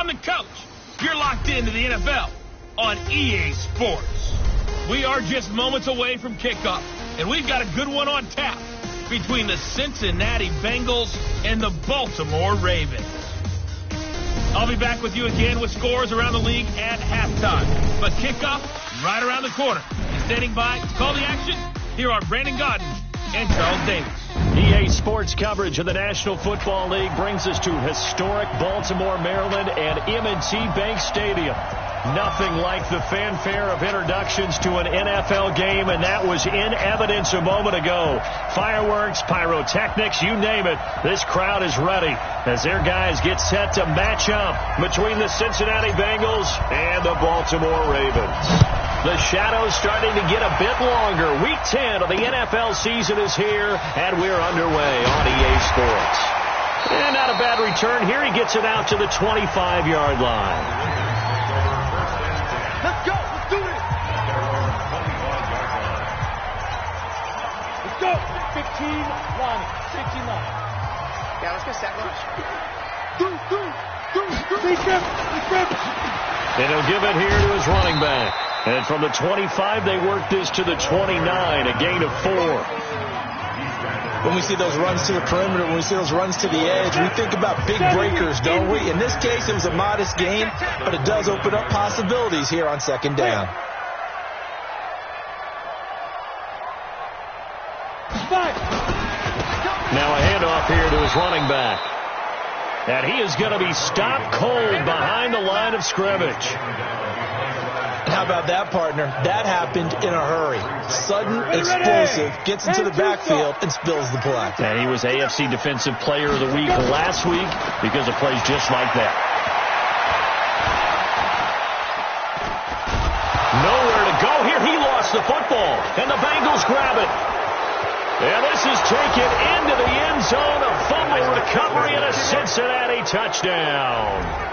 I'm the coach. You're locked into the NFL on EA Sports. We are just moments away from kickoff, and we've got a good one on tap between the Cincinnati Bengals and the Baltimore Ravens. I'll be back with you again with scores around the league at halftime. But kickoff right around the corner. And standing by to call the action, here are Brandon Gaudin and Charles Davis. EA Sports coverage of the National Football League brings us to historic Baltimore, Maryland, and M&T Bank Stadium. Nothing like the fanfare of introductions to an NFL game, and that was in evidence a moment ago. Fireworks, pyrotechnics, you name it. This crowd is ready as their guys get set to match up between the Cincinnati Bengals and the Baltimore Ravens. The shadow's starting to get a bit longer. Week 10 of the NFL season is here, and we're underway on EA Sports. And not a bad return here. He gets it out to the 25-yard line. Let's go. Let's do this. Let's go. 15 line. 15 line. Yeah, let's go set rush. And he'll give it here to his running back. And from the 25, they work this to the 29, a gain of 4. When we see those runs to the perimeter, when we see those runs to the edge, we think about big breakers, don't we? In this case, it was a modest gain, but it does open up possibilities here on second down. Now a handoff here to his running back. And he is going to be stopped cold behind the line of scrimmage. How about that, partner? That happened in a hurry. Sudden, explosive, gets into the backfield, and spills the play. And he was AFC Defensive Player of the Week last week because of plays just like that. Nowhere to go here. He lost the football, and the Bengals grab it. And this is taken into the end zone. A fumble recovery and a Cincinnati touchdown.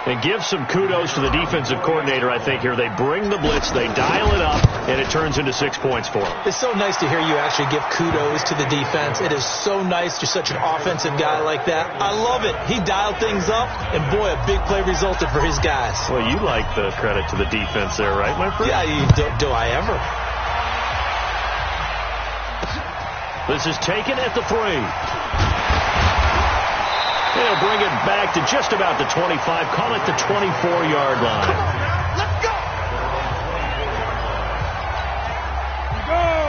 And give some kudos to the defensive coordinator, I think, here. They bring the blitz, they dial it up, and it turns into 6 points for them. It's so nice to hear you actually give kudos to the defense. It is so nice. You're such an offensive guy like that. I love it. He dialed things up, and boy, a big play resulted for his guys. Well, you like the credit to the defense there, right, my friend? Yeah, do I ever? This is taken at the 3. They'll bring it back to just about the 25. Call it the 24-yard line. Let's go.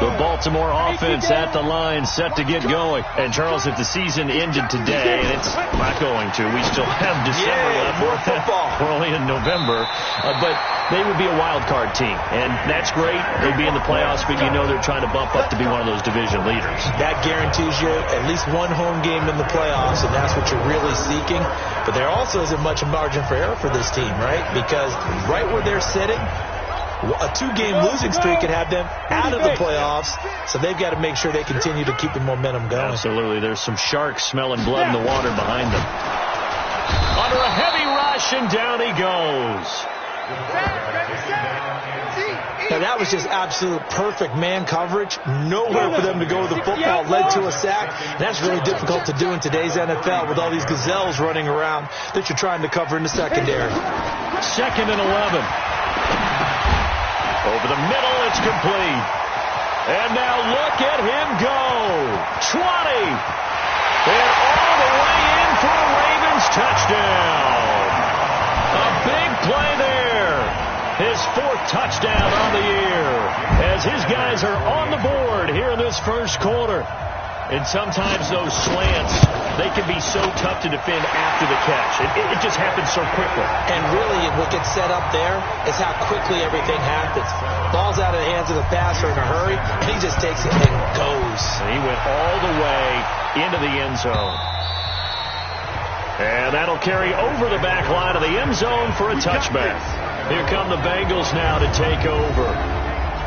The Baltimore offense at the line, set to get going. And, Charles, if the season ended today, and it's not going to, we still have December left. More football. We're only in November. But they would be a wild card team. And that's great. They'd be in the playoffs, but you know they're trying to bump up to be one of those division leaders. That guarantees you at least one home game in the playoffs, and that's what you're really seeking. But there also isn't much margin for error for this team, right? Because right where they're sitting, a 2-game losing streak could have them out of the playoffs, so they've got to make sure they continue to keep the momentum going. Absolutely. There's some sharks smelling blood in the water behind them. Under a heavy rush, and down he goes. Now, that was just absolute perfect man coverage. Nowhere for them to go with the football. Led to a sack. And that's really difficult to do in today's NFL with all these gazelles running around that you're trying to cover in the secondary. 2nd and 11. Over the middle, it's complete. And now look at him go. 20. And all the way in for a Ravens touchdown. A big play there. His 4th touchdown on the year as his guys are on the board here in this first quarter. And sometimes those slants, they can be so tough to defend after the catch. It just happens so quickly. And really, what gets set up there is how quickly everything happens. Ball's out of the hands of the passer in a hurry, and he just takes it and goes. And he went all the way into the end zone. And that'll carry over the back line of the end zone for a touchback. Here come the Bengals now to take over.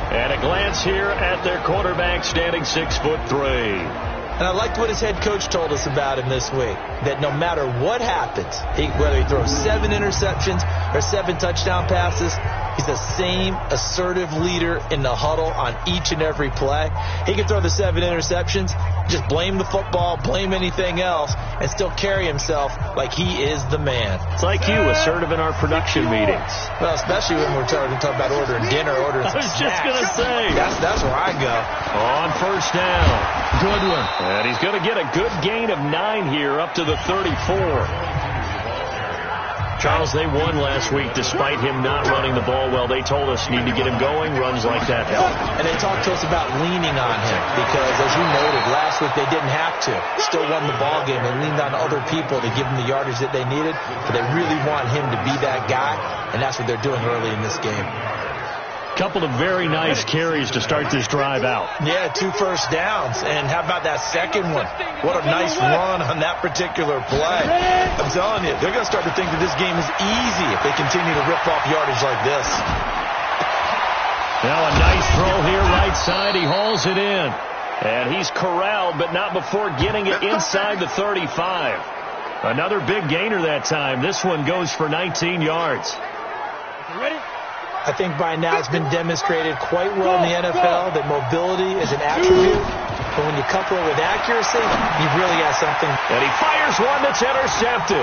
And a glance here at their quarterback standing 6'3". And I liked what his head coach told us about him this week, that no matter what happens, whether he throws 7 interceptions or 7 touchdown passes, he's the same assertive leader in the huddle on each and every play. He can throw the 7 interceptions, just blame the football, blame anything else, and still carry himself like he is the man. It's like you, assertive in our production meetings. Well, especially when we're talking about ordering dinner, ordering some snacks. I was just going to say. That's where I go. On first down. Good one. And he's going to get a good gain of 9 here up to the 34. Charles, they won last week despite him not running the ball well. They told us need to get him going. Runs like that help. And they talked to us about leaning on him because, as you noted, last week they didn't have to. Still won the ball game. They leaned on other people to give them the yardage that they needed. But they really want him to be that guy, and that's what they're doing early in this game. Couple of very nice carries to start this drive out. Yeah, 2 first downs. And how about that second one? What a nice run on that particular play. I'm telling you, they're going to start to think that this game is easy if they continue to rip off yardage like this. Now a nice throw here right side. He hauls it in. And he's corralled, but not before getting it inside the 35. Another big gainer that time. This one goes for 19 yards. Ready? I think by now it's been demonstrated quite well in the NFL that mobility is an attribute. But when you couple it with accuracy, you've really got something. And he fires one that's intercepted.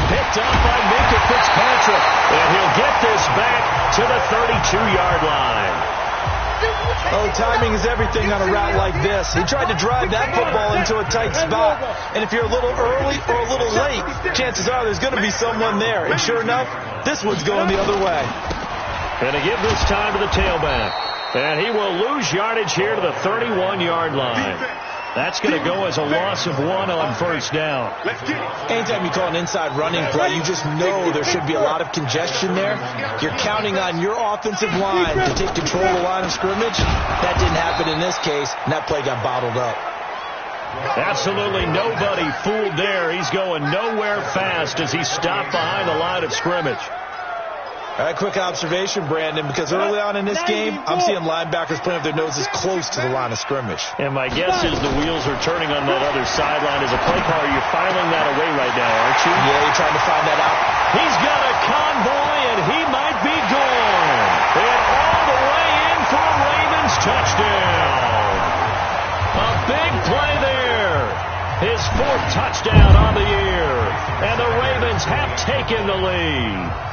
Picked up by Minkah Fitzpatrick. And he'll get this back to the 32-yard line. Oh, timing is everything on a route like this. He tried to drive that football into a tight spot. And if you're a little early or a little late, chances are there's going to be someone there. And sure enough, this one's going the other way. And to give this time to the tailback. And he will lose yardage here to the 31-yard line. That's going to go as a loss of 1 on first down. Anytime you call an inside running play, you just know there should be a lot of congestion there. You're counting on your offensive line to take control of the line of scrimmage. That didn't happen in this case, and that play got bottled up. Absolutely nobody fooled there. He's going nowhere fast as he stopped behind the line of scrimmage. All right, quick observation, Brandon, because early on in this game, I'm seeing linebackers putting up their noses close to the line of scrimmage. And my guess is the wheels are turning on that other sideline. As a play caller, you're filing that away right now, aren't you? Yeah, you're trying to find that out. He's got a convoy, and he might be gone. And all the way in for a Ravens touchdown. A big play there. His 4th touchdown on the year. And the Ravens have taken the lead.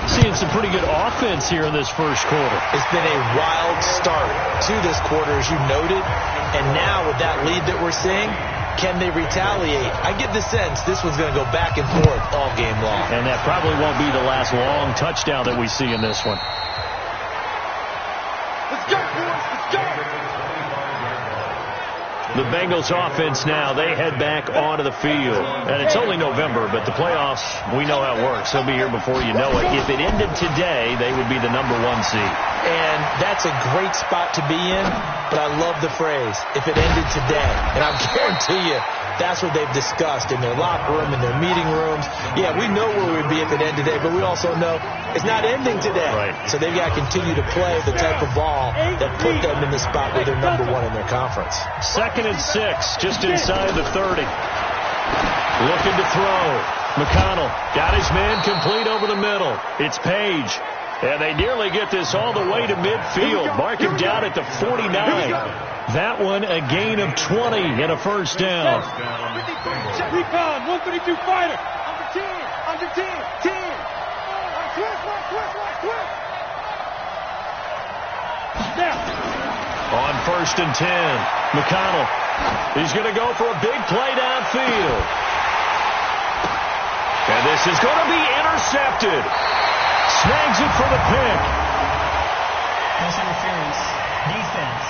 Seeing some pretty good offense here in this first quarter. It's been a wild start to this quarter, as you noted. And now with that lead that we're seeing, can they retaliate? I get the sense this one's going to go back and forth all game long. And that probably won't be the last long touchdown that we see in this one. Let's go, boys. Let's go. The Bengals offense now, they head back onto the field. And it's only November, but the playoffs, we know how it works. They'll be here before you know it. If it ended today, they would be the number 1 seed. And that's a great spot to be in, but I love the phrase, if it ended today. And I guarantee you, that's what they've discussed in their locker room, in their meeting rooms. Yeah, we know where we'd be if it ended today, but we also know it's not ending today. Right. So they've got to continue to play the type of ball that put them in the spot where they're number 1 in their conference. 2nd and 6, just inside the 30. Looking to throw. McConnell got his man complete over the middle. It's Page. And they nearly get this all the way to midfield. Mark him down at the 49. That one a gain of 20 and a first down. Recon, 132 fighter. Under 10. Twist. Now. On 1st and 10, McConnell. He's going to go for a big play downfield. And this is going to be intercepted. Snags it for the pick. Pass interference. Defense.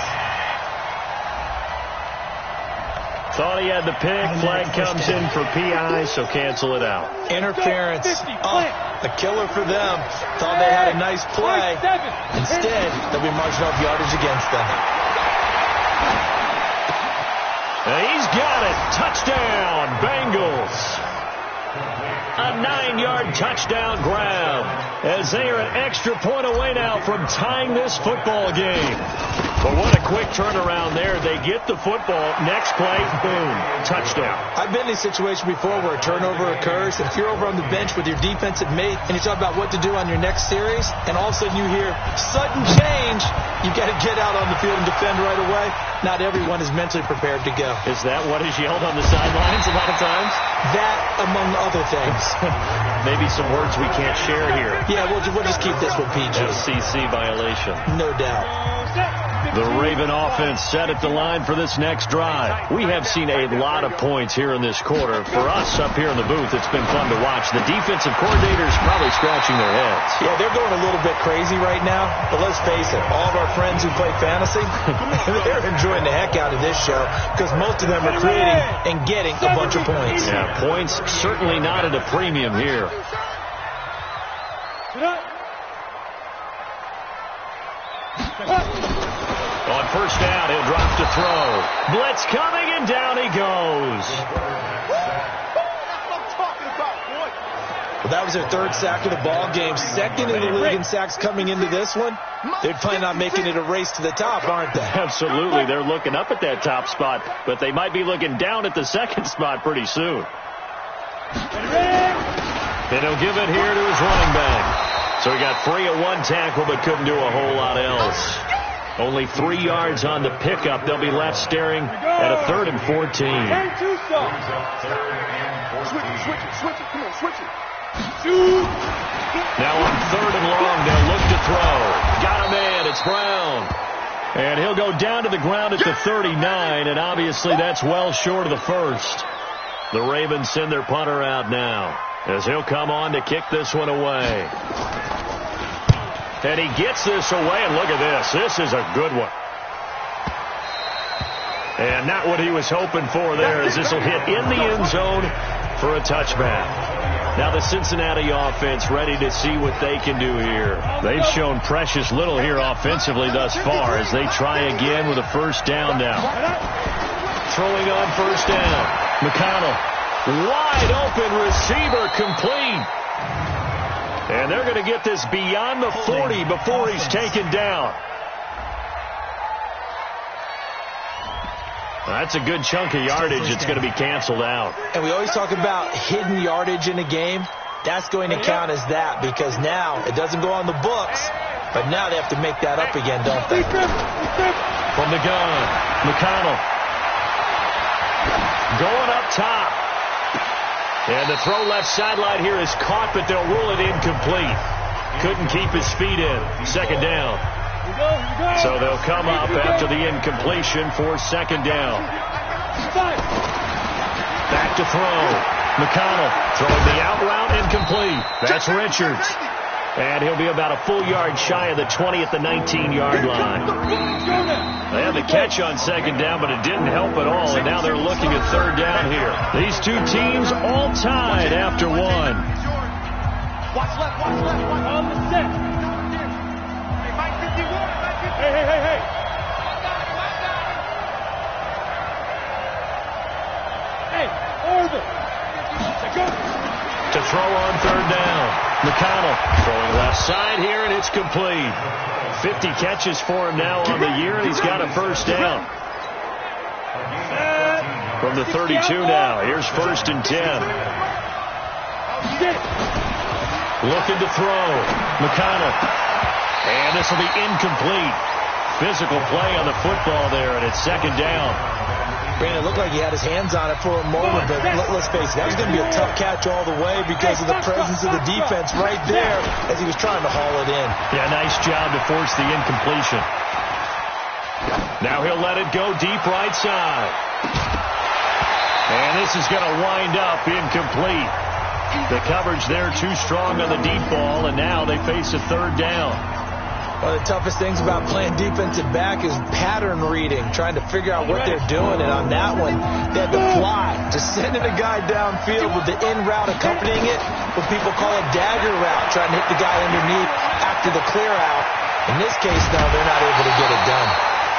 Thought he had the pick. Flag comes in for PI, so cancel it out. Interference. Oh, a killer for them. Thought they had a nice play. Instead, they'll be marching off yardage against them. And he's got it. Touchdown, Bengals. A 9-yard touchdown grab as they are an extra point away now from tying this football game. But what a quick turnaround there. They get the football. Next play, boom, touchdown. I've been in a situation before where a turnover occurs, and if you're over on the bench with your defensive mate and you talk about what to do on your next series, and all of a sudden you hear sudden change, you got to get out on the field and defend right away. Not everyone is mentally prepared to go. Is that what is yelled on the sidelines a lot of times? That, among other things. Maybe some words we can't share here. Yeah, we'll just keep this with PG. FCC violation. No doubt. The Raven offense set at the line for this next drive. We have seen a lot of points here in this quarter. For us up here in the booth, it's been fun to watch. The defensive coordinators probably scratching their heads. Yeah, they're going a little bit crazy right now. But let's face it, all of our friends who play fantasy, they're enjoying the heck out of this show because most of them are creating and getting a bunch of points. Yeah, points certainly not at a premium here. On first down, he'll drop to throw. Blitz coming, and down he goes. Well, that was their third sack of the ball game. Second in the league in sacks coming into this one. They're planning on making it a race to the top, aren't they? Absolutely. They're looking up at that top spot, but they might be looking down at the second spot pretty soon. And he'll give it here to his running back. So he got free at one tackle, but couldn't do a whole lot else. Only 3 yards on the pickup. They'll be left staring at a 3rd and 14. Switch it. Come on, switch it. Now on 3rd and long, they'll look to throw. Got a man. It's Brown. And he'll go down to the ground at the 39, and obviously that's well short of the first. The Ravens send their punter out now as he'll come on to kick this one away. And he gets this away, and look at this. This is a good one. And not what he was hoping for there, as this will hit in the end zone for a touchback. Now the Cincinnati offense ready to see what they can do here. They've shown precious little here offensively thus far as they try again with a first down now. Throwing on first down. McConnell, wide open receiver, complete. And they're going to get this beyond the 40 before he's taken down. That's a good chunk of yardage. It's going to be canceled out. And we always talk about hidden yardage in a game. That's going to count as that because now it doesn't go on the books, but now they have to make that up again, don't they? From the gun, McConnell going up top. And the throw left sideline here is caught, but they'll rule it incomplete. Couldn't keep his feet in. Second down. So they'll come up after the incompletion for second down. Back to throw. McConnell throwing the out route, incomplete. That's Richards. And he'll be about a full yard shy of the 20 at the 19-yard line. They had the catch on second down, but it didn't help at all, and now they're looking at third down here. These two teams all tied after one. Watch left. On the set. Hey. Hey, Orville. To throw on third down. McConnell throwing left side here, and it's complete. 50 catches for him now on the year, and he's got a first down. From the 32 now. Here's 1st and 10. Looking to throw. McConnell. And this will be incomplete. Physical play on the football there, and it's second down. Brandon, it looked like he had his hands on it for a moment, but let's face it, that was going to be a tough catch all the way because of the presence of the defense right there as he was trying to haul it in. Yeah, nice job to force the incompletion. Now he'll let it go deep right side. And this is going to wind up incomplete. The coverage there too strong on the deep ball, and now they face a third down. One of the toughest things about playing defensive back is pattern reading, trying to figure out what they're doing. And on that one, they had to fly, just sending a guy downfield with the in route accompanying it, what people call a dagger route, trying to hit the guy underneath after the clear out. In this case, though, they're not able to get it done.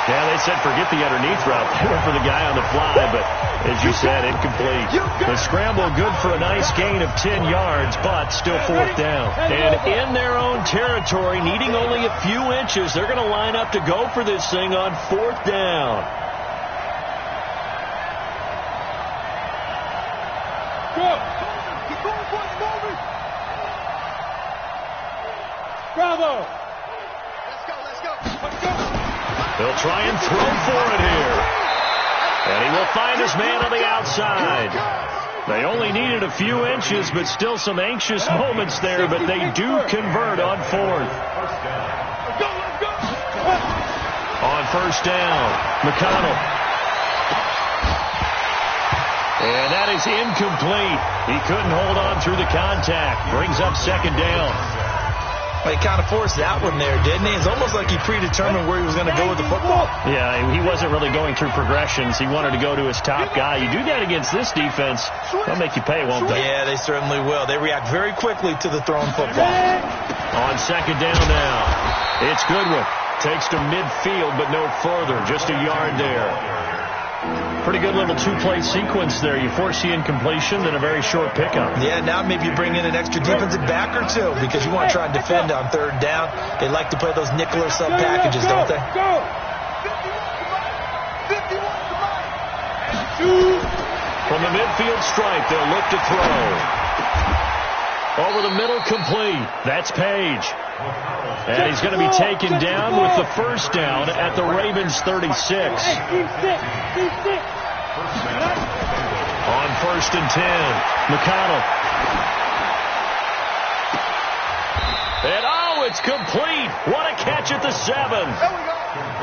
Yeah, they said forget the underneath route. They went for the guy on the fly, but as you said, incomplete. The scramble good for a nice gain of 10 yards, but still fourth down. And in their own territory, needing only a few inches, they're going to line up to go for this thing on fourth down. Bravo! They'll try and throw for it here. And he will find his man on the outside. They only needed a few inches, but still some anxious moments there, but they do convert on fourth. On first down, McConnell. And that is incomplete. He couldn't hold on through the contact. Brings up second down. Well, he kind of forced that one there, didn't he? It's almost like he predetermined where he was going to go with the football. Yeah, he wasn't really going through progressions. He wanted to go to his top guy. You do that against this defense, they'll make you pay, won't they? Yeah, they certainly will. They react very quickly to the thrown football. On second down now, it's Goodwin. Takes to midfield, but no further. Just a yard there. Pretty good little two-play sequence there. You force the incompletion, then a very short pickup. Yeah, now maybe you bring in an extra defensive back or two because you want to try and defend on third down. They like to play those nickel or sub packages, don't they? From the midfield stripe, they'll look to throw. Over the middle, complete. That's Page. And he's going to be taken down with the first down at the Ravens 36. On first and 10, McConnell. And it's complete. What a catch at the 7.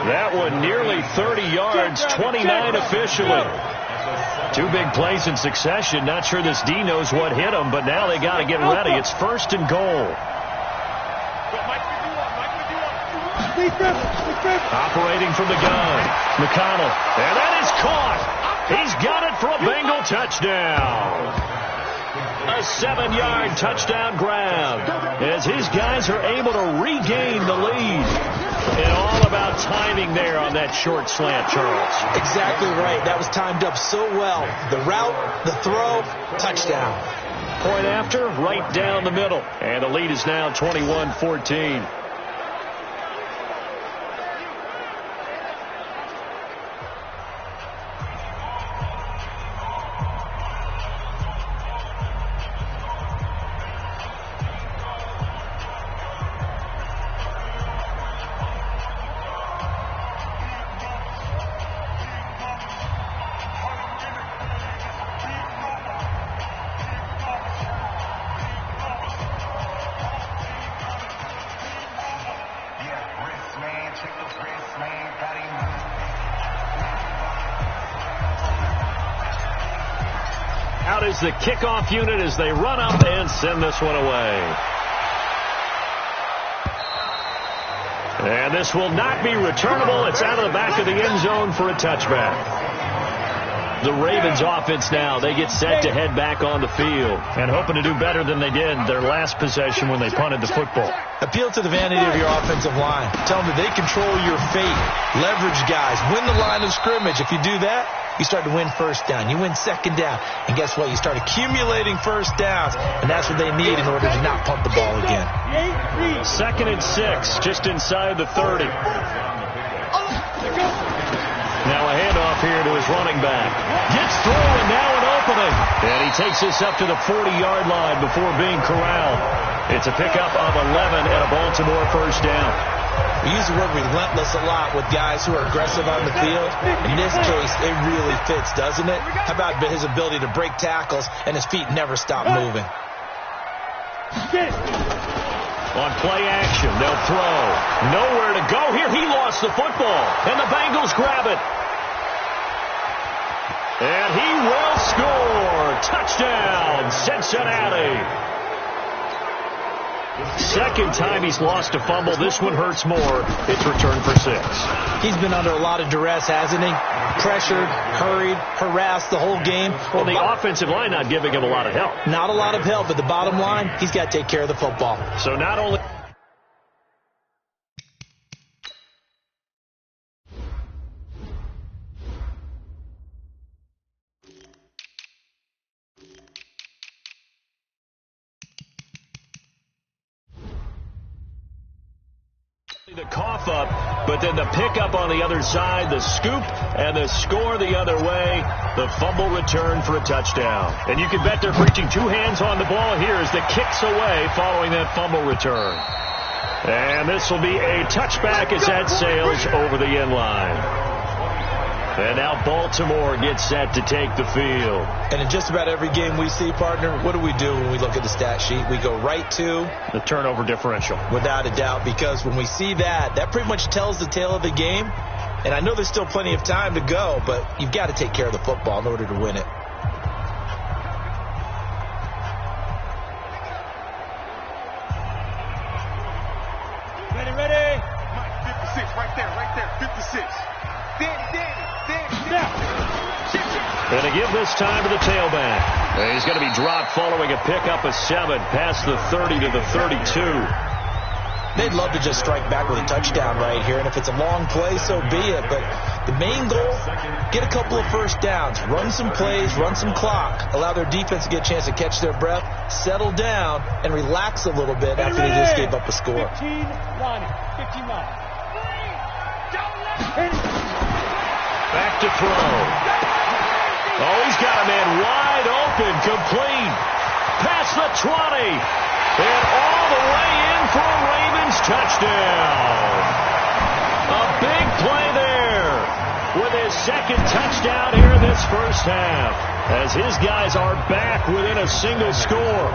That one nearly 30 yards, 29 officially. Two big plays in succession. Not sure this D knows what hit him, but now they got to get ready. It's first and goal. Operating from the gun, McConnell, and that is caught. He's got it for a Bengal touchdown. A 7-yard touchdown grab as his guys are able to regain the lead. And all about timing there on that short slant, Charles. Exactly right. That was timed up so well. The route, the throw, touchdown. Point after, right down the middle. And the lead is now 21-14. Out is the kickoff unit as they run up and send this one away. And this will not be returnable. It's out of the back of the end zone for a touchback. The Ravens offense now, they get set to head back on the field and hoping to do better than they did their last possession when they punted the football. Appeal to the vanity of your offensive line. Tell them that they control your fate. Leverage guys. Win the line of scrimmage. If you do that, you start to win first down. You win second down. And guess what? You start accumulating first downs. And that's what they need in order to not pump the ball again. 2nd and 6, just inside the 30. Now a handoff here to his running back. Gets through and now an opening. And he takes this up to the 40-yard line before being corralled. It's a pickup of 11 and a Baltimore first down. We use the word relentless a lot with guys who are aggressive on the field. In this case, it really fits, doesn't it? How about his ability to break tackles and his feet never stop moving? On play action, they'll throw. Nowhere to go here. He lost the football, and the Bengals grab it. And he will score. Touchdown, Cincinnati. Second time he's lost a fumble. This one hurts more. It's returned for 6. He's been under a lot of duress, hasn't he? Pressured, hurried, harassed the whole game. Well, the offensive line not giving him a lot of help. Not a lot of help, but the bottom line, he's got to take care of the football. So not only... The cough up, but then the pickup on the other side, the scoop, and the score the other way. The fumble return for a touchdown. And you can bet they're preaching two hands on the ball here as the kick's away following that fumble return. And this will be a touchback as that sails over the end line. And now Baltimore gets set to take the field. And in just about every game we see, partner, what do we do when we look at the stat sheet? We go right to the turnover differential. Without a doubt, because when we see that, that pretty much tells the tale of the game. And I know there's still plenty of time to go, but you've got to take care of the football in order to win it. Ready. 56, right there, 56. Danny. And to give this time to the tailback. He's going to be dropped following a pickup of 7 past the 30 to the 32. They'd love to just strike back with a touchdown right here, and if it's a long play, so be it. But the main goal, get a couple of first downs, run some plays, run some clock, allow their defense to get a chance to catch their breath, settle down, and relax a little bit after they just gave up a score. 15-9. Back to throw. Oh, he's got a man wide open, complete. Past the 20. And all the way in for a Ravens touchdown. A big play there with his second touchdown here in this first half, as his guys are back within a single score.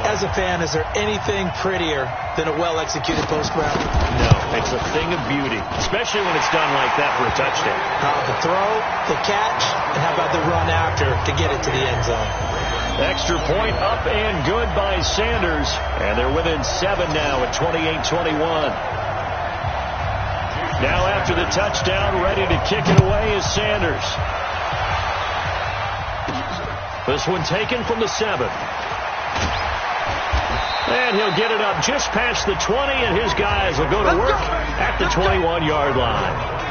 As a fan, is there anything prettier than a well-executed post route? No, it's a thing of beauty, especially when it's done like that for a touchdown. The throw, the catch, and how about the run after to get it to the end zone? Extra point up and good by Sanders, and they're within 7 now at 28-21. Now after the touchdown, ready to kick it away is Sanders. This one taken from the 7. And he'll get it up just past the 20, and his guys will go to work at the 21-yard line.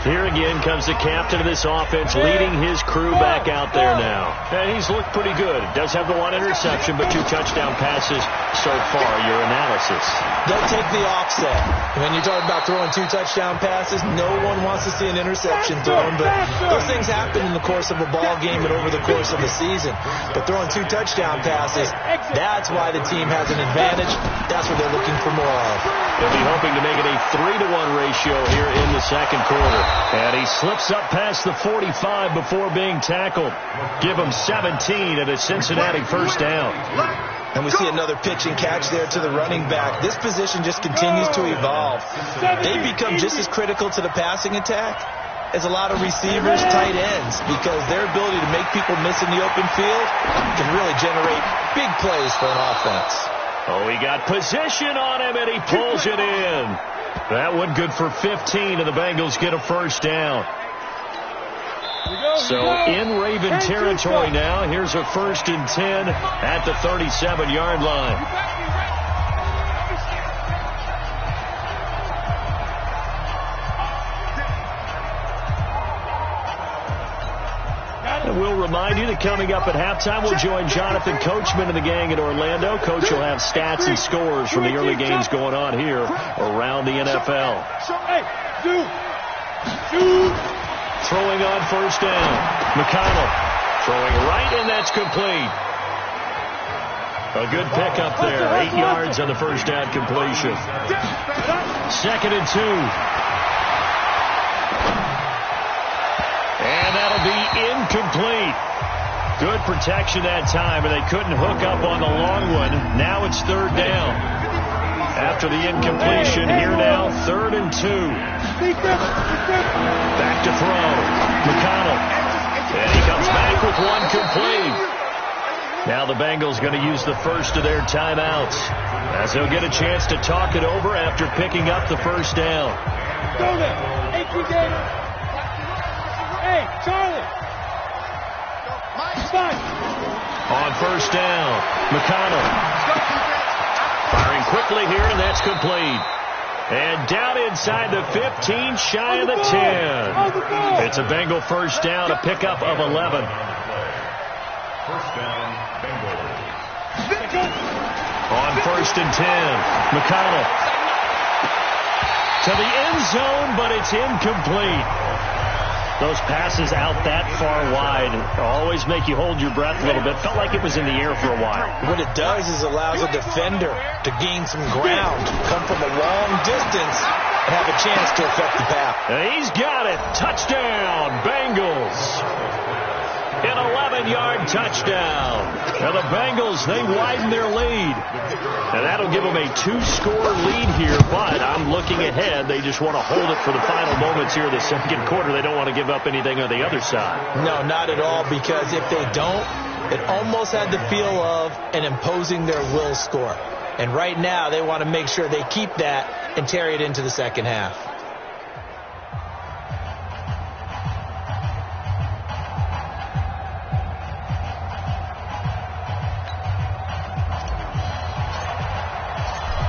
Here again comes the captain of this offense, leading his crew back out there now. And he's looked pretty good. Does have the 1 interception, but 2 touchdown passes so far. Your analysis. They'll take the offset. When you're talking about throwing 2 touchdown passes, no one wants to see an interception thrown, but those things happen in the course of a ball game and over the course of a season. But throwing 2 touchdown passes, that's why the team has an advantage. That's what they're looking for more of. They'll be hoping to make it a 3-to-1 ratio here in the second quarter. And he slips up past the 45 before being tackled. Give him 17 at a Cincinnati first down. And we see another pitch and catch there to the running back. This position just continues to evolve. They become just as critical to the passing attack as a lot of receivers, tight ends, because their ability to make people miss in the open field can really generate big plays for an offense. Oh, he got position on him, and he pulls it in. That one good for 15, and the Bengals get a first down. So in Raven territory now, here's a 1st and 10 at the 37-yard line. And we'll remind you that coming up at halftime, we'll join Jonathan Coachman and the gang in Orlando. Coach will have stats and scores from the early games going on here around the NFL. Throwing on first down. McConnell throwing right, and that's complete. A good pickup there. 8 yards on the first down completion. 2nd and 2. And that'll be incomplete. Good protection that time, and they couldn't hook up on the long one. Now it's 3rd down. After the incompletion, here now, 3rd and 2. Back to throw. McConnell. And he comes back with one complete. Now the Bengals going to use the first of their timeouts, as they'll get a chance to talk it over after picking up the first down. Hey, Charlie. On first down, McConnell firing quickly here, and that's complete. And down inside the 15, shy of the 10. It's a Bengal first down, a pickup of 11. First down, Bengals. On 1st and 10, McConnell to the end zone, but it's incomplete. Those passes out that far wide always make you hold your breath a little bit. Felt like it was in the air for a while. What it does is allows a defender to gain some ground, come from a long distance, and have a chance to affect the pass. And he's got it. Touchdown, Bengals. An 11-yard touchdown. Now the Bengals, they widen their lead. And that'll give them a 2-score lead here, but I'm looking ahead. They just want to hold it for the final moments here of the second quarter. They don't want to give up anything on the other side. No, not at all, because if they don't, it almost had the feel of an imposing their will score. And right now, they want to make sure they keep that and carry it into the second half.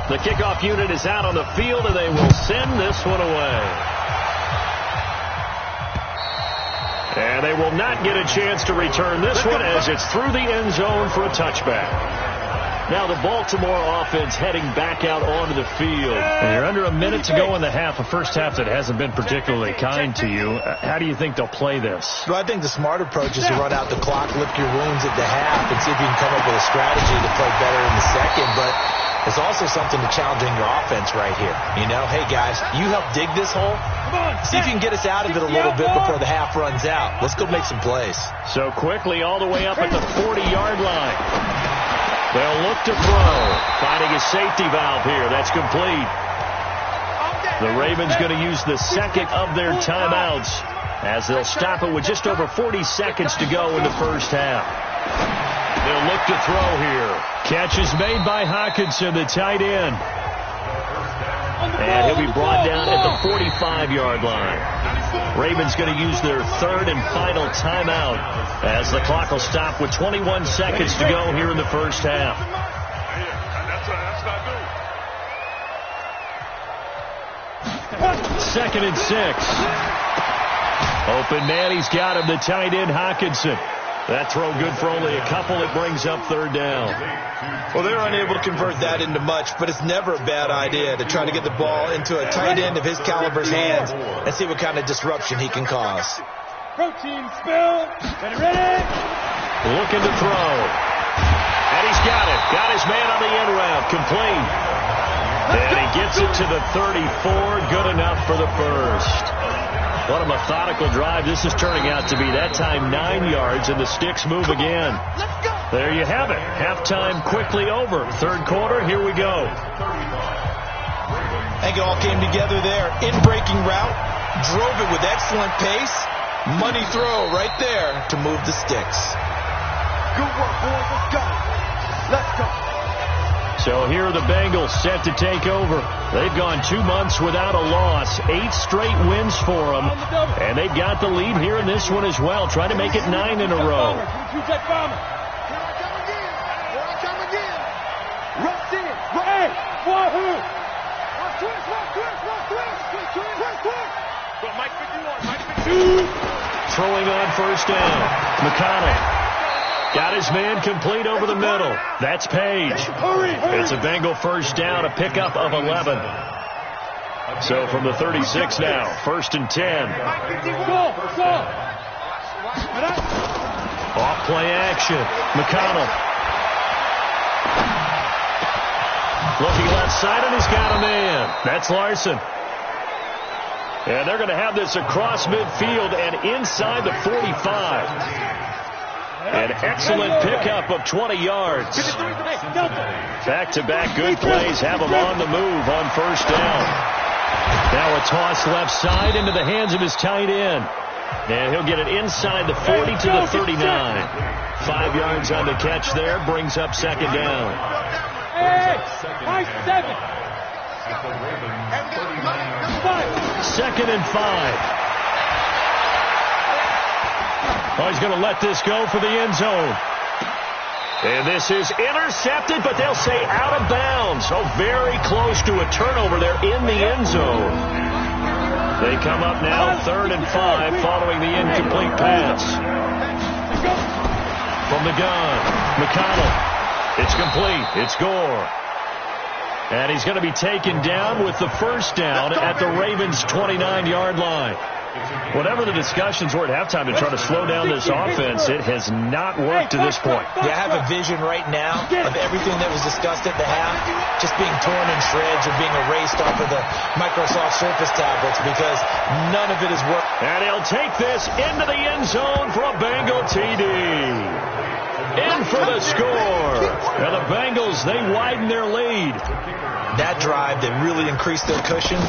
The kickoff unit is out on the field, and they will send this one away. And they will not get a chance to return this one as it's through the end zone for a touchback. Now the Baltimore offense heading back out onto the field. And you're under a minute to go in the half, a first half that hasn't been particularly kind to you. How do you think they'll play this? Well, I think the smart approach is to run out the clock, lick your wounds at the half, and see if you can come up with a strategy to play better in the second. But it's also something to challenge your offense right here. You know, hey, guys, you help dig this hole. See if you can get us out of it a little bit before the half runs out. Let's go make some plays. So quickly all the way up at the 40-yard line. They'll look to throw. Finding a safety valve here. That's complete. The Ravens going to use the second of their timeouts as they'll stop it with just over 40 seconds to go in the first half. They'll look to throw here. Catch is made by Hockenson, the tight end. And he'll be brought down at the 45-yard line. Ravens going to use their third and final timeout as the clock will stop with 21 seconds to go here in the first half. Second and 6. Open man, he's got him, the tight end Hockenson. That throw good for only a couple. It brings up third down. Well, they're unable to convert that into much, but it's never a bad idea to try to get the ball into a tight end of his caliber's hands and see what kind of disruption he can cause. Protein spill. Get ready. Looking to throw. And he's got it. Got his man on the end route. Complete. And he gets it to the 34. Good enough for the first. What a methodical drive this is turning out to be. That time 9 yards, and the sticks move again. There you have it. Halftime quickly over. Third quarter, here we go. I think it all came together there. In-breaking route, drove it with excellent pace. Money throw right there to move the sticks. Good work, boys. Let's go. Let's go. So here are the Bengals set to take over. They've gone 2 months without a loss. 8 straight wins for them. And they've got the lead here in this one as well. Trying to make it 9 in a row. Here I come again. Rush in. Hey, wahoo! Mike 51. Mike 51. Throwing on first down. McConnell. Got his man complete over the middle. That's Page. It's a Bengal first down, a pickup of 11. So from the 36 now, 1st and 10. Off play action. McConnell. Looking left side, and he's got a man. That's Larson. And they're going to have this across midfield and inside the 45. An excellent pickup of 20 yards. Back-to-back good plays have them on the move on first down. Now a toss left side into the hands of his tight end. And he'll get it inside the 40 to the 39. 5 yards on the catch there, brings up second down. Hey, 2nd and 5. Oh, he's going to let this go for the end zone. And this is intercepted, but they'll say out of bounds. So very close to a turnover there in the end zone. They come up now 3rd and 5 following the incomplete pass. From the gun, McConnell. It's complete. It's Gore. And he's going to be taken down with the first down at the Ravens' 29-yard line. Whatever the discussions were at halftime to try to slow down this offense, it has not worked to this point. Yeah, I have a vision right now of everything that was discussed at the half just being torn in shreds or being erased off of the Microsoft Surface tablets because none of it has worked. And he'll take this into the end zone for a Bengal TD. In for the score. And the Bengals, they widen their lead. That drive that really increased their cushion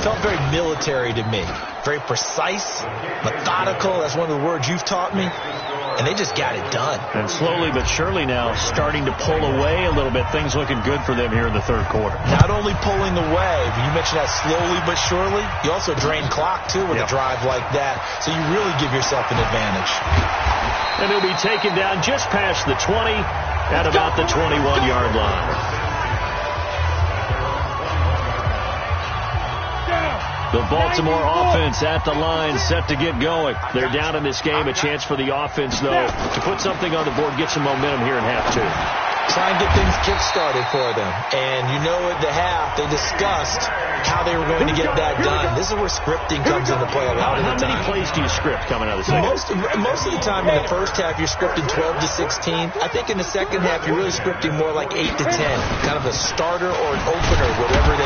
felt very military to me. Very precise, methodical. That's one of the words you've taught me. And they just got it done. And slowly but surely now starting to pull away a little bit. Things looking good for them here in the third quarter. Not only pulling away, but you mentioned that slowly but surely. You also drain clock, too, with a drive like that. So you really give yourself an advantage. And he'll be taken down just past the 20 at about the 21-yard line. The Baltimore offense at the line, set to get going. They're down in this game. A chance for the offense, though, to put something on the board, get some momentum here in half two. Try and get things kick-started for them. And you know at the half, they discussed how they were going to get that done. This is where scripting comes into play a lot of the time. How many plays do you script coming out of the second? Most of the time in the first half, you're scripting 12 to 16. I think in the second half, you're really scripting more like 8 to 10. Kind of a starter or an opener, whatever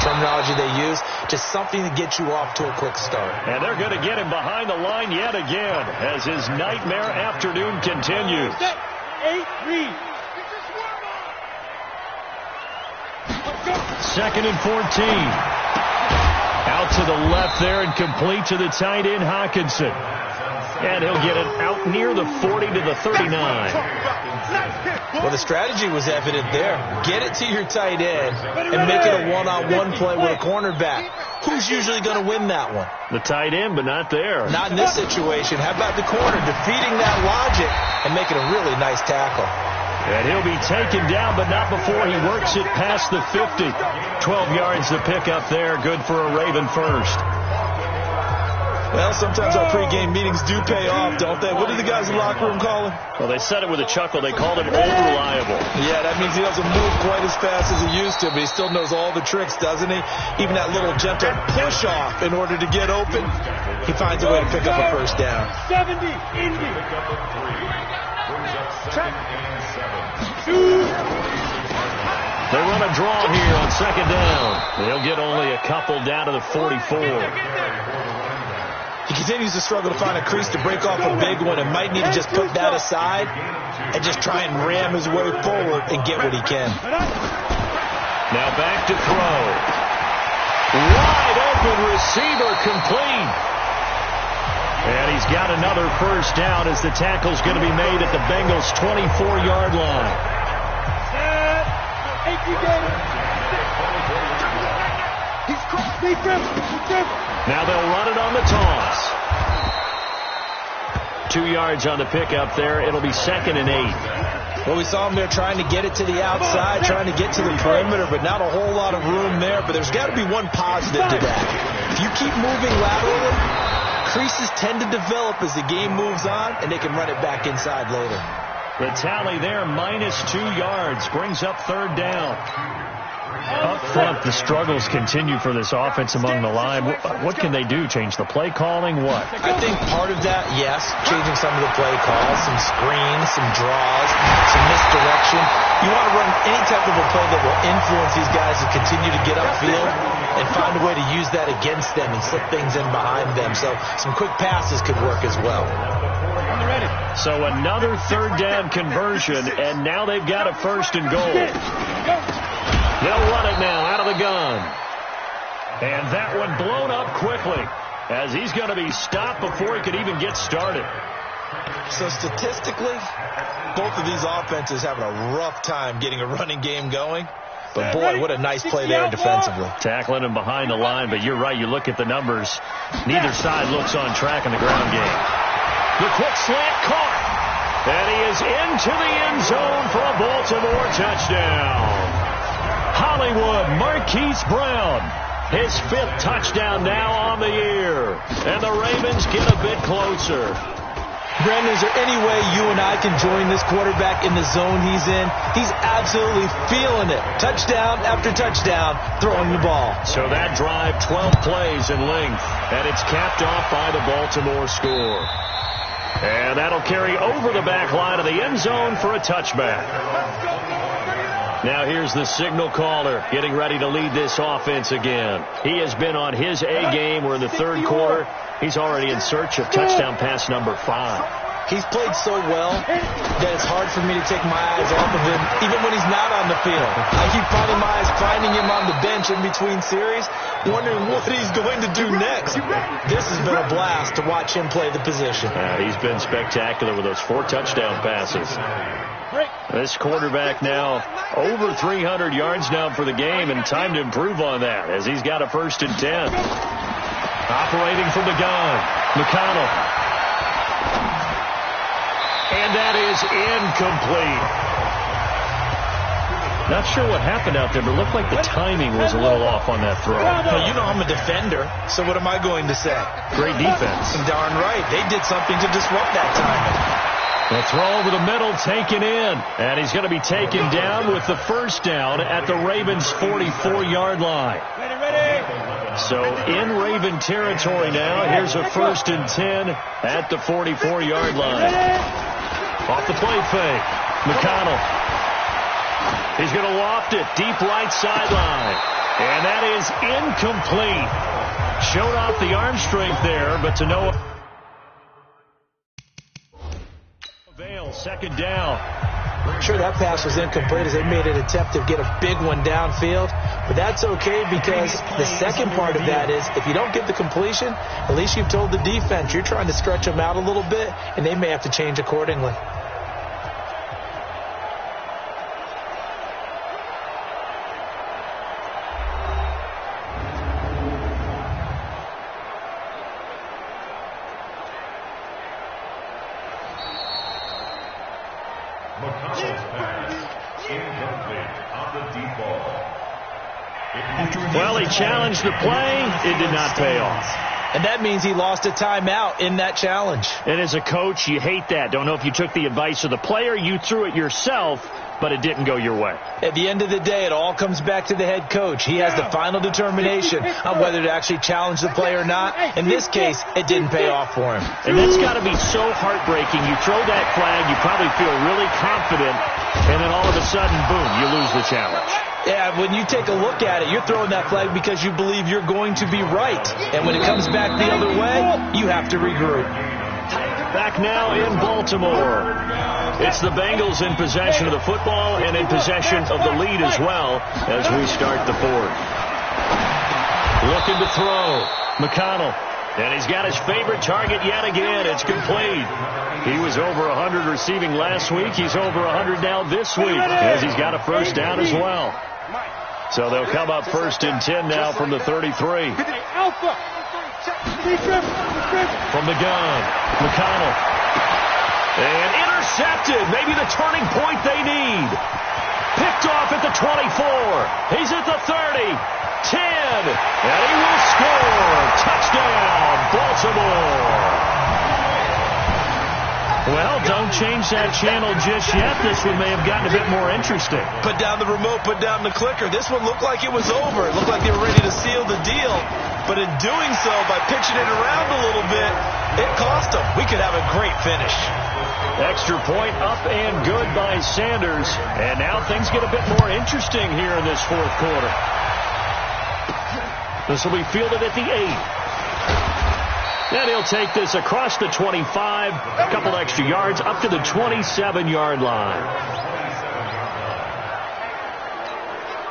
terminology they use. Just something to get you off to a quick start. And they're going to get him behind the line yet again as his nightmare afternoon continues. 8-3. Second and 14. Out to the left there and complete to the tight end, Hockenson. And he'll get it out near the 40 to the 39. Well, the strategy was evident there. Get it to your tight end and make it a one-on-one play with a cornerback. Who's usually going to win that one? The tight end, but not there. Not in this situation. How about the corner defeating that logic and making a really nice tackle? And he'll be taken down, but not before he works it past the 50. 12 yards to pick up there. Good for a Raven first. Well, sometimes our pregame meetings do pay off, don't they? What do the guys in the locker room call him? Well, they said it with a chuckle. They called him old-reliable. Yeah, that means he doesn't move quite as fast as he used to, but he still knows all the tricks, doesn't he? Even that little gentle push-off in order to get open. He finds a way to pick up a first down. 70, Indy. They run a draw here on second down. They'll get only a couple down to the 44. He continues to struggle to find a crease to break off a big one and might need to just put that aside and just try and ram his way forward and get what he can. Now back to throw. Wide open receiver complete. And he's got another first down as the tackle's going to be made at the Bengals' 24-yard line. Now they'll run it on the toss. 2 yards on the pickup there. It'll be second and 8. Well, we saw him there trying to get it to the outside, trying to get to the perimeter, but not a whole lot of room there. But there's got to be one positive to that. If you keep moving laterally, creases tend to develop as the game moves on, and they can run it back inside later. The tally there, -2 yards, brings up third down. Up front, the struggles continue for this offense among the line. What can they do? Change the play calling? What? I think part of that, yes, changing some of the play calls, some screens, some draws, some misdirection. You want to run any type of a play that will influence these guys to continue to get upfield and find a way to use that against them and slip things in behind them. So some quick passes could work as well. So another third down conversion, and now they've got a first and goal. They'll run it now out of the gun. And that one blown up quickly as he's going to be stopped before he could even get started. So statistically, both of these offenses having a rough time getting a running game going. But boy, what a nice play there defensively. Tackling him behind the line, but you're right. You look at the numbers. Neither side looks on track in the ground game. The quick slant caught. And he is into the end zone for a Baltimore touchdown. Hollywood Marquise Brown, his 5th touchdown now on the year. And the Ravens get a bit closer. Brandon, is there any way you and I can join this quarterback in the zone he's in? He's absolutely feeling it. Touchdown after touchdown, throwing the ball. So that drive, 12 plays in length, and it's capped off by the Baltimore score. And that'll carry over the back line of the end zone for a touchback. Now here's the signal caller getting ready to lead this offense again. He has been on his A game. We're in the third quarter. He's already in search of touchdown pass number 5. He's played so well that it's hard for me to take my eyes off of him, even when he's not on the field. I keep finding him on the bench in between series, wondering what he's going to do next. This has been a blast to watch him play the position. He's been spectacular with those 4 touchdown passes. This quarterback now over 300 yards now for the game, and time to improve on that as he's got a 1st and 10. Operating from the gun, McConnell. And that is incomplete. Not sure what happened out there, but it looked like the timing was a little off on that throw. Well, you know I'm a defender, so what am I going to say? Great defense. Darn right. They did something to disrupt that timing. The throw over the middle taken in. And he's going to be taken down with the 1st down at the Ravens' 44-yard line. So in Raven territory now. Here's a 1st and 10 at the 44-yard line. Off the play fake. McConnell. He's going to loft it deep right sideline. And that is incomplete. Showed off the arm strength there, but to no... Vail, 2nd down. Sure, that pass was incomplete as they made an attempt to get a big one downfield. But that's okay because the second part of that is if you don't get the completion, at least you've told the defense you're trying to stretch them out a little bit, and they may have to change accordingly. Well, he challenged the play. It did not pay off. And that means he lost a timeout in that challenge. And as a coach, you hate that. Don't know if you took the advice of the player, you threw it yourself, but it didn't go your way. At the end of the day, it all comes back to the head coach. He has the final determination on whether to actually challenge the play or not. In this case, it didn't pay off for him. And that's got to be so heartbreaking. You throw that flag, you probably feel really confident, and then all of a sudden, boom, you lose the challenge. Yeah, when you take a look at it, you're throwing that flag because you believe you're going to be right. And when it comes back the other way, you have to regroup. Back now in Baltimore. It's the Bengals in possession of the football and in possession of the lead as well as we start the 4th. Looking to throw. McConnell. And he's got his favorite target yet again. It's complete. He was over 100 receiving last week. He's over 100 now this week as he's got a 1st down as well. So they'll come up 1st and 10 now from the 33. From the gun, McConnell. And intercepted. Maybe the turning point they need. Picked off at the 24. He's at the 30. 10. And he will score. Touchdown, Baltimore. Well, don't change that channel just yet. This one may have gotten a bit more interesting. Put down the remote, put down the clicker. This one looked like it was over. It looked like they were ready to seal the deal. But in doing so, by pitching it around a little bit, it cost them. We could have a great finish. Extra point up and good by Sanders. And now things get a bit more interesting here in this 4th quarter. This will be fielded at the 8. And he'll take this across the 25, a couple extra yards, up to the 27-yard line.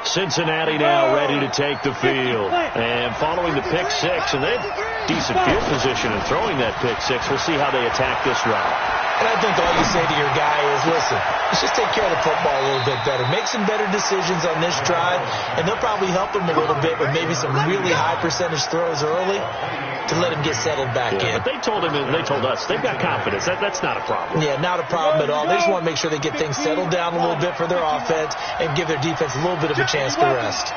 Cincinnati now ready to take the field. And following the pick 6, and they have decent field position in throwing that pick 6. We'll see how they attack this route. And I think all you say to your guy is, listen, let's just take care of the football a little bit better. Make some better decisions on this drive, and they'll probably help him a little bit with maybe some really high percentage throws early to let him get settled back in. But they told him, and they told us, they've got confidence. That's not a problem. Yeah, not a problem at all. They just want to make sure they get things settled down a little bit for their offense and give their defense a little bit of a chance to rest.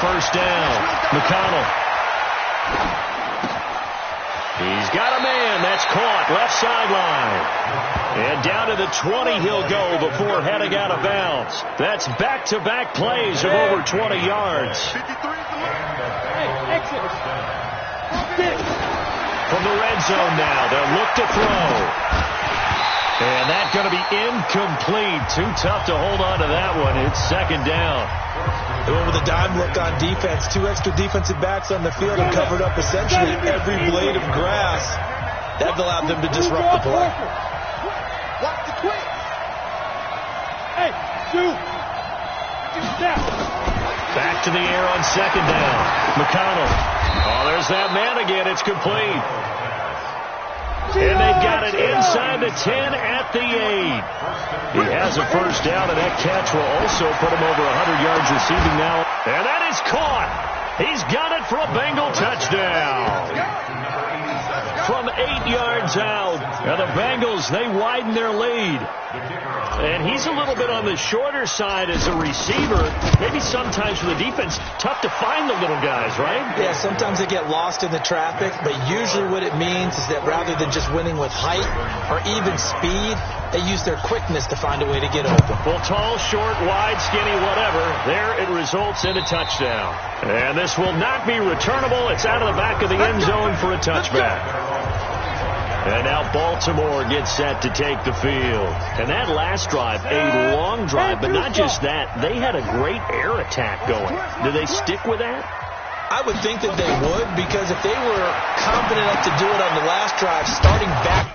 first down. McConnell. He's got a man. That's caught. Left sideline. And down to the 20 he'll go before heading out of bounds. That's back-to-back plays of over 20 yards. From the red zone now, they'll look to throw. And that's going to be incomplete. Too tough to hold on to that one. It's second down. They went with a dime look on defense. 2 extra defensive backs on the field and covered up essentially every blade of grass. That allowed them to disrupt the play. Watch the quick. Hey, shoot. Back to the air on second down. McConnell. Oh, there's that man again. It's complete. And they've got it inside the 10 at the 8. He has a first down, and that catch will also put him over 100 yards receiving now. And that is caught. He's got it for a Bengal touchdown. From 8 yards out. And the Bengals, they widen their lead. And he's a little bit on the shorter side as a receiver. Maybe sometimes for the defense, tough to find the little guys, right? Yeah, sometimes they get lost in the traffic, but usually what it means is that rather than just winning with height or even speed, they use their quickness to find a way to get open. Well, tall, short, wide, skinny, whatever, there it results in a touchdown. And this will not be returnable. It's out of the back of the end zone for a touchback. And now Baltimore gets set to take the field. And that last drive, a long drive, but not just that. They had a great air attack going. Do they stick with that? I would think that they would, because if they were confident enough to do it on the last drive, starting back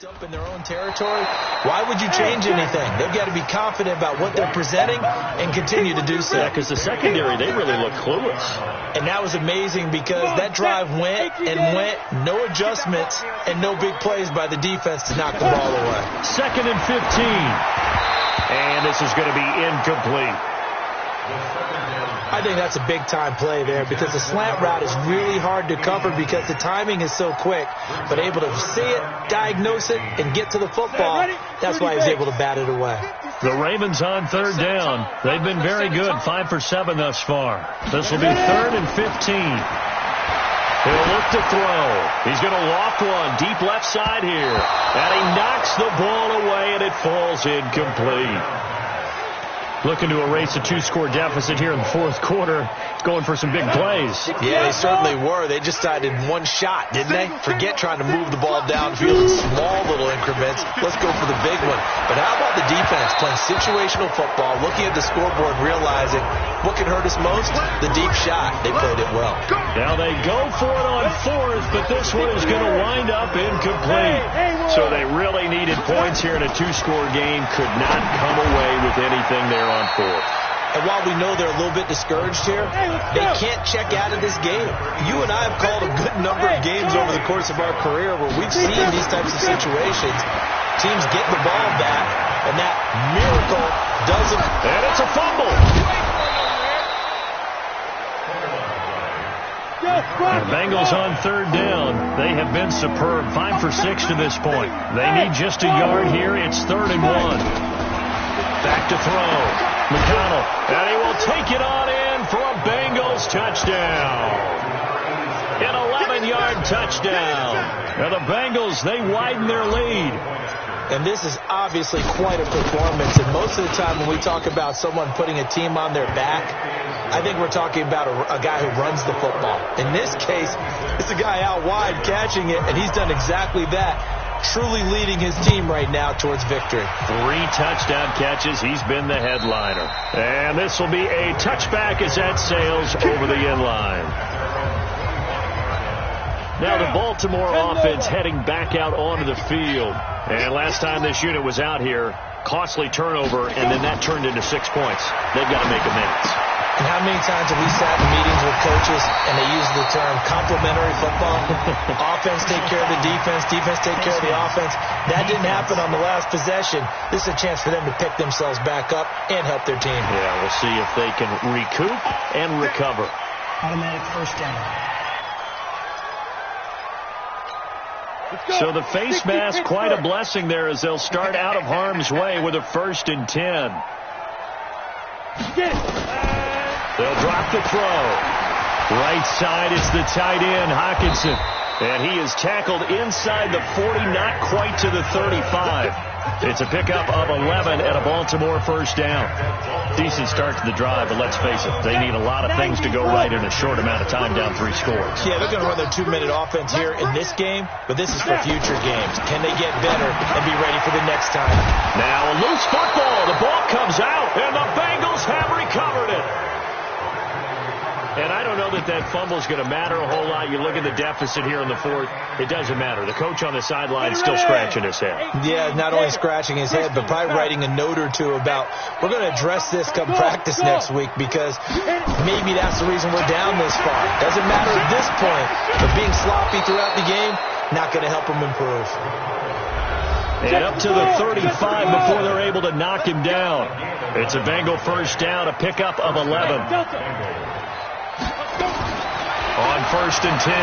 up in their own territory, why would you change anything? They've got to be confident about what they're presenting and continue to do so. Yeah, because the secondary, they really look clueless. And that was amazing because that drive went and went, no adjustments and no big plays by the defense to knock the ball away. 2nd and 15. And this is going to be incomplete. I think that's a big-time play there because the slant route is really hard to cover because the timing is so quick. But able to see it, diagnose it, and get to the football, that's why he was able to bat it away. The Ravens on third down. They've been very good, 5 for 7 thus far. This will be 3rd and 15. He'll look to throw. He's going to loft one deep left side here. And he knocks the ball away, and it falls incomplete. Looking to erase a 2-score deficit here in the fourth quarter. Going for some big plays. Yeah, they certainly were. They just decided one shot, didn't they? Forget trying to move the ball downfield in small little increments. Let's go for the big one. But how about the defense playing situational football, looking at the scoreboard, realizing what can hurt us most? The deep shot. They played it well. Now they go for it on 4th, but this one is going to wind up incomplete. So they really needed points here in a 2-score game. Could not come away with anything there on 4th. And while we know they're a little bit discouraged here, they can't check out of this game. You and I have called a good number of games over the course of our career where we've seen these types of situations. Teams get the ball back, and that miracle doesn't. And it's a fumble. The Bengals on third down. They have been superb. 5 for 6 to this point. They need just a yard here. It's 3rd and 1. Back to throw. McConnell, and he will take it on in for a Bengals touchdown. An 11-yard touchdown. And the Bengals, they widen their lead. And this is obviously quite a performance. And most of the time when we talk about someone putting a team on their back, I think we're talking about a guy who runs the football. In this case, it's a guy out wide catching it, and he's done exactly that. Truly leading his team right now towards victory. 3 touchdown catches. He's been the headliner. And this will be a touchback as that sails over the end line. Now the Baltimore offense heading back out onto the field. And last time this unit was out here, costly turnover, and then that turned into 6 points. They've got to make amends. And how many times have we sat in meetings with coaches and they use the term complementary football? Offense take care of the defense, defense take care of the offense. That didn't happen on the last possession. This is a chance for them to pick themselves back up and help their team. Yeah, we'll see if they can recoup and recover. Automatic first down. So the face mask, quite a blessing there as they'll start out of harm's way with a 1st and 10. They'll drop the throw. Right side, it's the tight end, Hockenson. And he is tackled inside the 40, not quite to the 35. It's a pickup of 11 and a Baltimore first down. Decent start to the drive, but let's face it, they need a lot of things to go right in a short amount of time, down 3 scores. Yeah, they're going to run their 2-minute offense here in this game, but this is for future games. Can they get better and be ready for the next time? Now a loose football. The ball comes out, and the Bengals have recovered it. And I don't know that that fumble is going to matter a whole lot. You look at the deficit here in the 4th. It doesn't matter. The coach on the sideline is still scratching his head. Yeah, not only scratching his head, but probably writing a note or two about, we're going to address this come practice next week because maybe that's the reason we're down this far. Doesn't matter at this point, but being sloppy throughout the game, not going to help him improve. And up to the 35 before they're able to knock him down. It's a Bengal first down, a pickup of 11. On 1st and 10,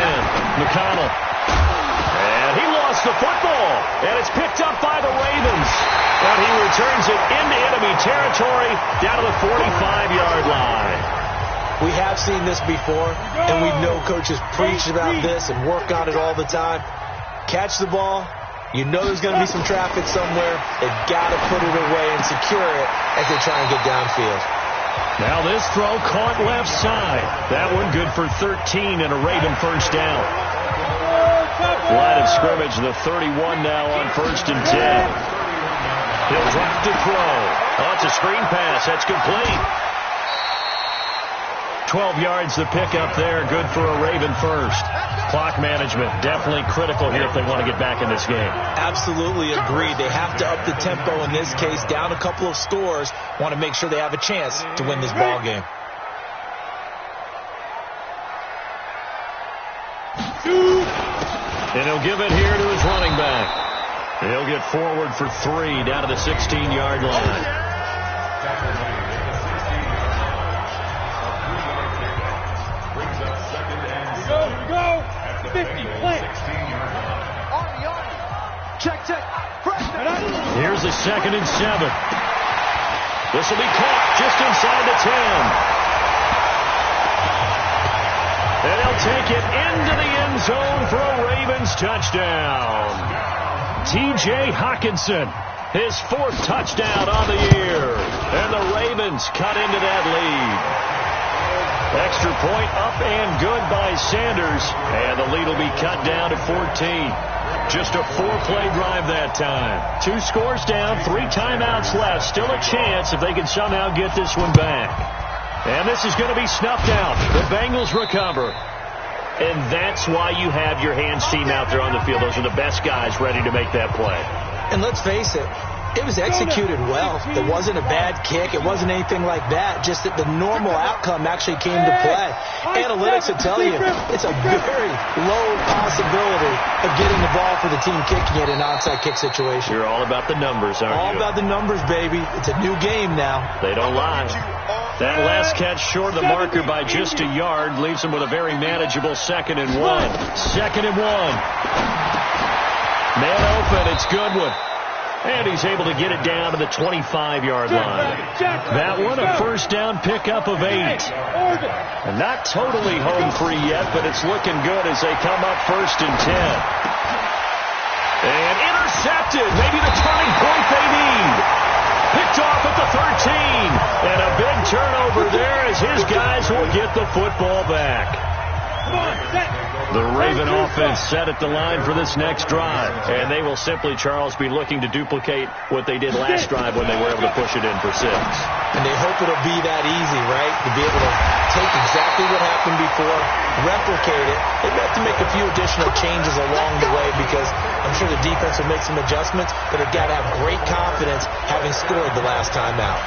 McConnell. And he lost the football. And it's picked up by the Ravens. And he returns it into enemy territory down to the 45-yard line. We have seen this before, and we know coaches preach about this and work on it all the time. Catch the ball. You know there's going to be some traffic somewhere. They've got to put it away and secure it as they try and get downfield. Now this throw caught left side. That one good for 13 and a Raven first down. Line of scrimmage, the 31 now on 1st and 10. He'll drop the throw. Oh, it's a screen pass. That's complete. 12 yards the pickup there. Good for a Raven first. Clock management definitely critical here if they want to get back in this game. Absolutely agreed. They have to up the tempo in this case. Down a couple of scores. Want to make sure they have a chance to win this ball game. And he'll give it here to his running back. He'll get forward for 3 down to the 16-yard line. Go. 50, play. Check. Here's a 2nd and 7. This will be caught just inside the 10. And they'll take it into the end zone for a Ravens touchdown. T.J. Hockenson, his 4th touchdown on the year. And the Ravens cut into that lead. Extra point up and good by Sanders. And the lead will be cut down to 14. Just a 4-play drive that time. 2 scores down, 3 timeouts left. Still a chance if they can somehow get this one back. And this is going to be snuffed out. The Bengals recover. And that's why you have your hands team out there on the field. Those are the best guys ready to make that play. And let's face it, it was executed well. It wasn't a bad kick. It wasn't anything like that. Just that the normal outcome actually came to play. Analytics will tell you it's a very low possibility of getting the ball for the team kicking it in an onside kick situation. You're all about the numbers, aren't you? All about the numbers, baby. It's a new game now. They don't lie. That last catch short of the marker by just a yard leaves them with a very manageable 2nd and 1. 2nd and 1. Man open, it's Goodwin. And he's able to get it down to the 25-yard line. That one, a first down pickup of 8. And not totally home free yet, but it's looking good as they come up 1st and 10. And intercepted. Maybe the turning Ravens will get the football back. The Raven offense set at the line for this next drive. And they will simply, Charles, be looking to duplicate what they did last drive when they were able to push it in for 6. And they hope it'll be that easy, right? To be able to take exactly what happened before, replicate it. They have to make a few additional changes along the way because I'm sure the defense will make some adjustments, but they've got to have great confidence having scored the last time out.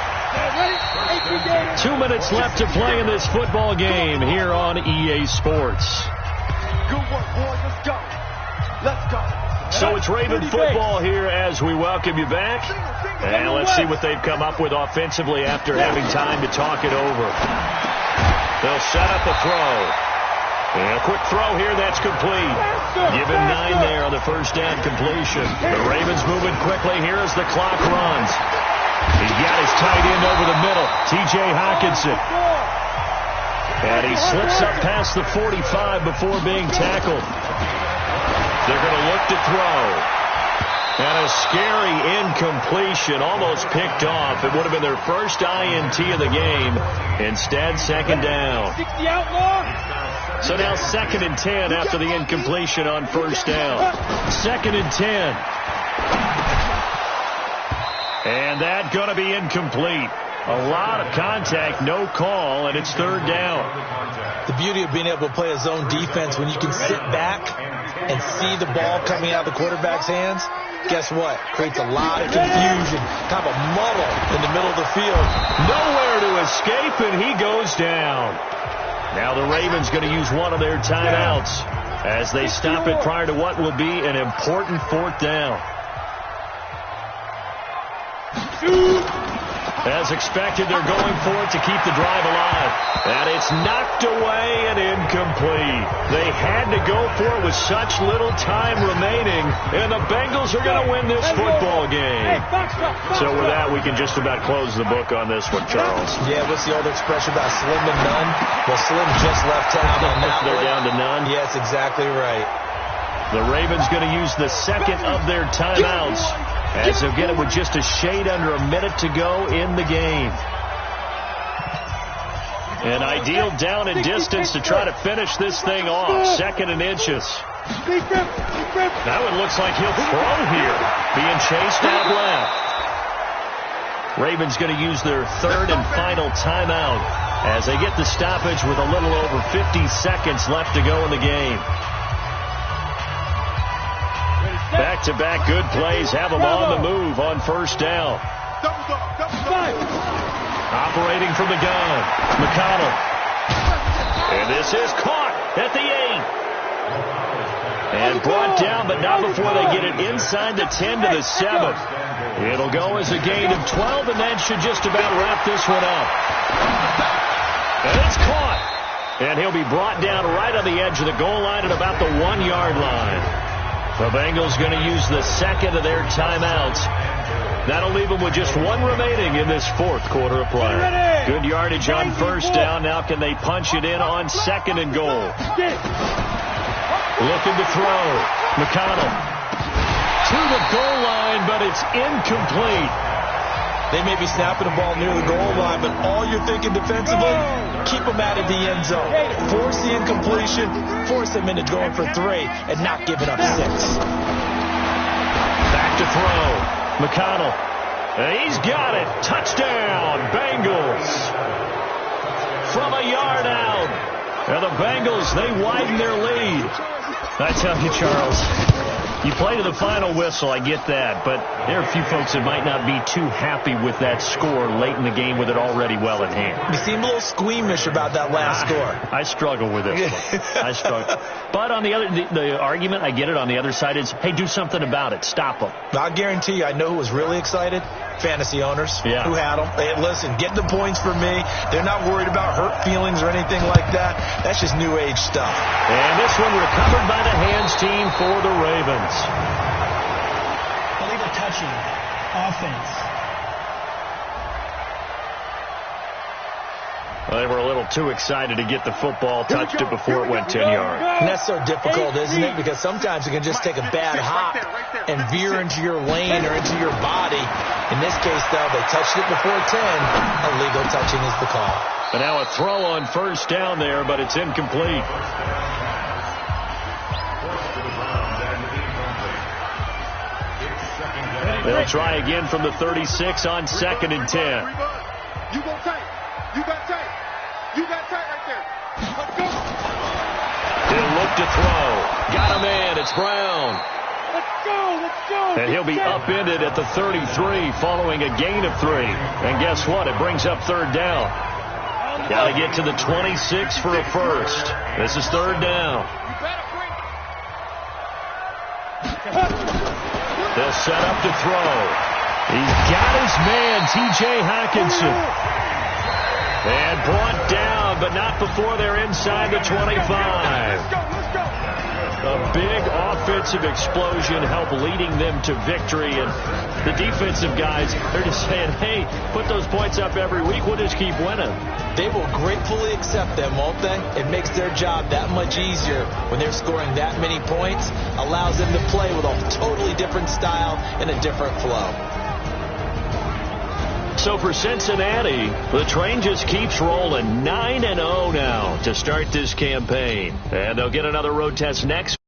2 minutes left to play in this football game here on EA Sports. Good work, boys. Let's go. Let's go. So it's Raven football here as we welcome you back. And let's see what they've come up with offensively after having time to talk it over. They'll set up a throw. And a quick throw here, that's complete. Given 9 there on the first down completion. The Ravens moving quickly here as the clock runs. He's got his tight end over the middle, T.J. Hockenson. And he slips up past the 45 before being tackled. They're going to look to throw. And a scary incompletion, almost picked off. It would have been their first INT of the game. Instead, second down. So now 2nd and 10 after the incompletion on first down. 2nd and 10. And that's going to be incomplete. A lot of contact, no call, and it's 3rd down. The beauty of being able to play a zone defense when you can sit back and see the ball coming out of the quarterback's hands, guess what? Creates a lot of confusion, kind of a muddle in the middle of the field. Nowhere to escape, and he goes down. Now the Ravens going to use one of their timeouts as they stop it prior to what will be an important 4th down. As expected, they're going for it to keep the drive alive. And it's knocked away and incomplete. They had to go for it with such little time remaining, and the Bengals are going to win this football game. So with that, we can just about close the book on this one, Charles. Yeah, what's the old expression about slim to none? Well, Slim just left town on that. They're down to none? Yes, exactly right. The Ravens going to use the second of their timeouts, as they'll get it with just a shade under a minute to go in the game. An ideal down and distance to try to finish this thing off. 2nd and inches. Now it looks like he'll throw here. Being chased out left. Ravens going to use their 3rd and final timeout as they get the stoppage with a little over 50 seconds left to go in the game. Back-to-back good plays have them on the move on first down. Operating from the gun, McConnell. And this is caught at the 8. And brought down, but not before they get it inside the 10 to the 7. It'll go as a gain of 12, and that should just about wrap this one up. And it's caught. And he'll be brought down right on the edge of the goal line at about the 1-yard line. The Bengals going to use the second of their timeouts. That'll leave them with just one remaining in this 4th quarter of play. Good yardage on first down. Now can they punch it in on 2nd and goal? Looking to throw. McConnell to the goal line, but it's incomplete. They may be snapping the ball near the goal line, but all you're thinking defensively, keep them out of the end zone. Force the incompletion, force them into going for 3, and not giving up 6. Back to throw. McConnell. And he's got it. Touchdown, Bengals. From a yard out. And the Bengals, they widen their lead. I tell you, Charles, you play to the final whistle, I get that, but there are a few folks that might not be too happy with that score late in the game with it already well in hand. You seem a little squeamish about that last score. I struggle with this one. I struggle. But on the other, the argument, I get it, on the other side is, hey, do something about it. Stop them. I guarantee you, I know who was really excited. Fantasy owners who had them. Hey, listen, get the points for me. They're not worried about hurt feelings or anything like that. That's just new age stuff. And this one recovered by the hands team for the Ravens. Illegal touching. Offense. Well, they were a little too excited to get the football, touched it before it went 10 yards. And that's so difficult, isn't it? Because sometimes you can just take a bad hop and veer into your lane or into your body. In this case, though, they touched it before 10. Illegal touching is the call. But now a throw on first down there, but it's incomplete. They'll try again from the 36 on 2nd and 10. You go tight. You got tight. You got tight right there. Let's go. He'll look to throw. Got a man. It's Brown. Let's go. Let's go. And he'll be upended at the 33 following a gain of 3. And guess what? It brings up 3rd down. Got to get to the 26 for a first. This is 3rd down. They'll set up to throw. He's got his man, T.J. Hockenson. And brought down, but not before they're inside the 25. A big offensive explosion helped leading them to victory. And the defensive guys, they're just saying, hey, put those points up every week. We'll just keep winning. They will gratefully accept them, won't they? It makes their job that much easier when they're scoring that many points. Allows them to play with a totally different style and a different flow. So for Cincinnati, the train just keeps rolling 9-0 now to start this campaign. And they'll get another road test next.